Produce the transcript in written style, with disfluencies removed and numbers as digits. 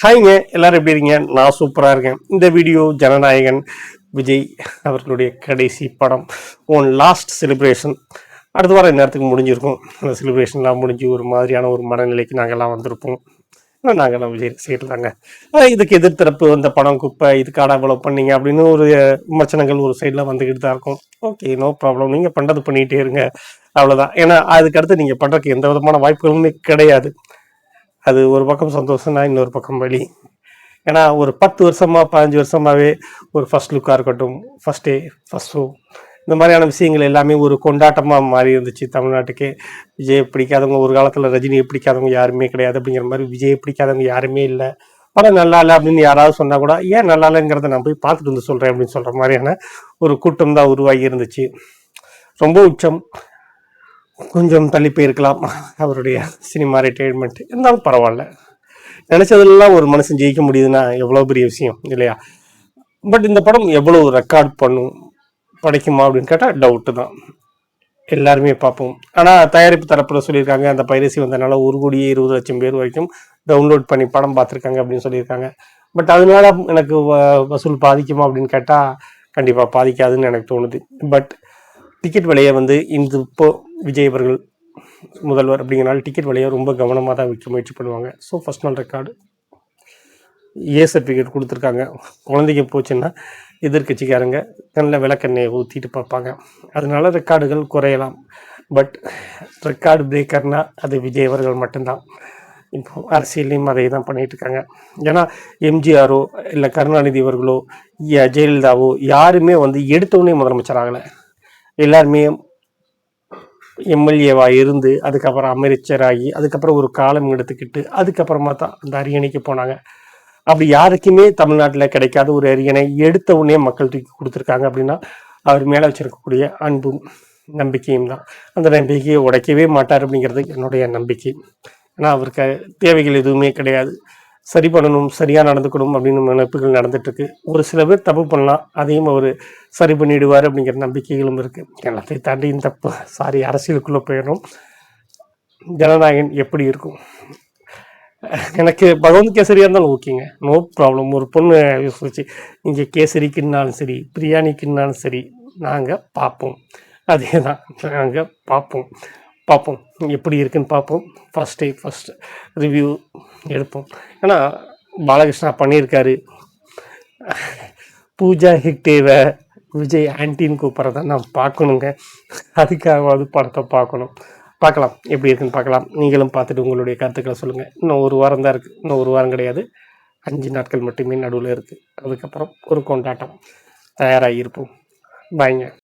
ஹாய்ங்க, எல்லாரும் எப்படி இருக்கீங்க? நான் சூப்பராக இருக்கேன். இந்த வீடியோ ஜனநாயகன் விஜய் அவர்களுடைய கடைசி படம் ஒன் லாஸ்ட் செலிப்ரேஷன். அடுத்த வாரம் நேரத்துக்கு முடிஞ்சிருக்கும். அந்த செலிப்ரேஷன்லாம் முடிஞ்சு ஒரு மாதிரியான ஒரு மனநிலைக்கு நாங்கள்லாம் வந்திருப்போம். நாங்கள்லாம் விஜய் ரசிகர்கள் தாங்க. இதுக்கு எதிர்த்தரப்பு அந்த படம் குப்பை, இதுக்கான இவ்வளோ பண்ணீங்க அப்படின்னு ஒரு விமர்சனங்கள் ஒரு சைடில் வந்துக்கிட்டு தான் இருக்கும். ஓகே, நோ ப்ராப்ளம், நீங்கள் பண்ணுறது பண்ணிகிட்டே இருங்க, அவ்வளோதான். ஏன்னா அதுக்கடுத்து நீங்கள் பண்ணுறதுக்கு எந்த விதமான வாய்ப்புகளுமே கிடையாது. அது ஒரு பக்கம் சந்தோஷம்னா இன்னொரு பக்கம் வலி. ஏன்னா ஒரு 10 வருஷமா 15 வருஷமாவே ஒரு ஃபர்ஸ்ட் லுக்காக இருக்கட்டும், ஃபர்ஸ்ட் டே ஃபர்ஸ்ட் ஷோ, இந்த மாதிரியான விஷயங்கள் எல்லாமே ஒரு கொண்டாட்டமாக மாறி இருந்துச்சு தமிழ்நாட்டுக்கே. விஜயை பிடிக்காதவங்க, ஒரு காலத்தில் ரஜினியை பிடிக்காதவங்க யாருமே கிடையாது அப்படிங்கிற மாதிரி விஜயை பிடிக்காதவங்க யாருமே இல்லை. படம் நல்லா இல்லை அப்படின்னு யாராவது சொன்னால் கூட ஏன் நல்லா இல்லைங்கிறத நான் போய் பார்த்துட்டு வந்து சொல்கிறேன் அப்படின்னு சொல்கிற மாதிரியான ஒரு கூட்டம் தான் உருவாகி இருந்துச்சு. ரொம்ப உச்சம். கொஞ்சம் தள்ளி போயிருக்கலாம் அவருடைய சினிமா ரிட்டையர்மெண்ட், இருந்தாலும் பரவாயில்ல. நினைச்சதெல்லாம் ஒரு மனுஷன் ஜெயிக்க முடியுதுன்னா எவ்வளோ பெரிய விஷயம் இல்லையா? பட் இந்த படம் எவ்வளோ ரெக்கார்ட் பண்ணும், படைக்குமா அப்படின்னு கேட்டால் டவுட்டு தான். எல்லாருமே பார்ப்போம். ஆனால் தயாரிப்பு தரப்பில் சொல்லியிருக்காங்க, அந்த பைரசி வந்ததுனால 1,20,00,000 பேர் வரைக்கும் டவுன்லோட் பண்ணி படம் பார்த்துருக்காங்க அப்படின்னு சொல்லியிருக்காங்க. பட் அதனால எனக்கு வசூல் பாதிக்குமா அப்படின்னு கேட்டால் கண்டிப்பாக பாதிக்காதுன்னு எனக்கு தோணுது. பட் டிக்கெட் விலையை இப்போ விஜய் அவர்கள் முதல்வர் அப்படிங்கிறனால டிக்கெட் விலையை ரொம்ப கவனமாக தான் விற்க முயற்சி பண்ணுவாங்க. ஸோ ஃபர்ஸ்ட் நாள் ரெக்கார்டு ஏ சர்டிஃபிகேட் கொடுத்துருக்காங்க. குழந்தைங்க போச்சுன்னா எதிர்கட்சிக்காரங்க நல்ல விளக்கெண்ணெயை ஊற்றிட்டு பார்ப்பாங்க. அதனால ரெக்கார்டுகள் குறையலாம். பட் ரெக்கார்டு பிரேக்கர்னால் அது விஜய் அவர்கள் மட்டும்தான். இப்போ அரசியலையும் அதை தான் பண்ணிகிட்டு இருக்காங்க. ஏன்னா எம்ஜிஆரோ இல்லை கருணாநிதி அவர்களோ ஜெயலலிதாவோ யாருமே எடுத்தோடனே முதலமைச்சர் ஆகலை. எல்லாருமே எம்எல்ஏவாக இருந்து அதுக்கப்புறம் அமைச்சராகி அதுக்கப்புறம் ஒரு காலம் எடுத்துக்கிட்டு அதுக்கப்புறமா தான் அந்த அரியணைக்கு போனாங்க. அப்படி யாருக்குமே தமிழ்நாட்டில் கிடைக்காத ஒரு அரியணை எடுத்த உடனே மக்கள் தூக்கி கொடுத்துருக்காங்க அப்படின்னா அவர் மேலே வச்சிருக்கக்கூடிய அன்பும் நம்பிக்கையும் தான். அந்த நம்பிக்கையை உடைக்கவே மாட்டார் அப்படிங்கிறது என்னுடைய நம்பிக்கை. ஏன்னா அவருக்கு தேவைகள் எதுவுமே கிடையாது. சரி பண்ணணும், சரியாக நடந்துக்கணும் அப்படின்னு நினைப்புகள் நடந்துட்டுருக்கு. ஒரு சில பேர் தப்பு பண்ணலாம், அதையும் அவர் சரி பண்ணிவிடுவார் அப்படிங்கிற நம்பிக்கைகளும் இருக்குது. எல்லாத்தையும் தாண்டி இந்த அரசியலுக்குள்ளே போயிடணும். ஜனநாயகன் எப்படி இருக்கும்? எனக்கு பகவந்த் கேசரியாக இருந்தாலும் ஓகேங்க, நோ ப்ராப்ளம். ஒரு பொண்ணு யோசிச்சு இங்கே கேசரிக்குன்னாலும் சரி, பிரியாணிக்குன்னாலும் சரி, நாங்கள் பார்ப்போம். அதே தான், நாங்கள் பார்ப்போம் எப்படி இருக்குன்னு பார்ப்போம். ஃபர்ஸ்ட் ரிவ்யூ எடுப்போம். ஏன்னா பாலகிருஷ்ணா பண்ணியிருக்காரு, பூஜா ஹெக்டேவை விஜய் ஆன்டின்னு கூப்பிட்றத நான் பார்க்கணுங்க. அதுக்காகவாது படத்தை பார்க்கலாம் எப்படி இருக்குன்னு பார்க்கலாம். நீங்களும் பார்த்துட்டு உங்களுடைய கருத்துக்களை சொல்லுங்கள். இன்னும் ஒரு வாரம் தான் இருக்குது. இன்னும் ஒரு வாரம் கிடையாது, 5 நாட்கள் மட்டுமே நடுவில் இருக்குது. அதுக்கப்புறம் ஒரு கொண்டாட்டம். தயாராகி இருப்போம். பாய்ங்க.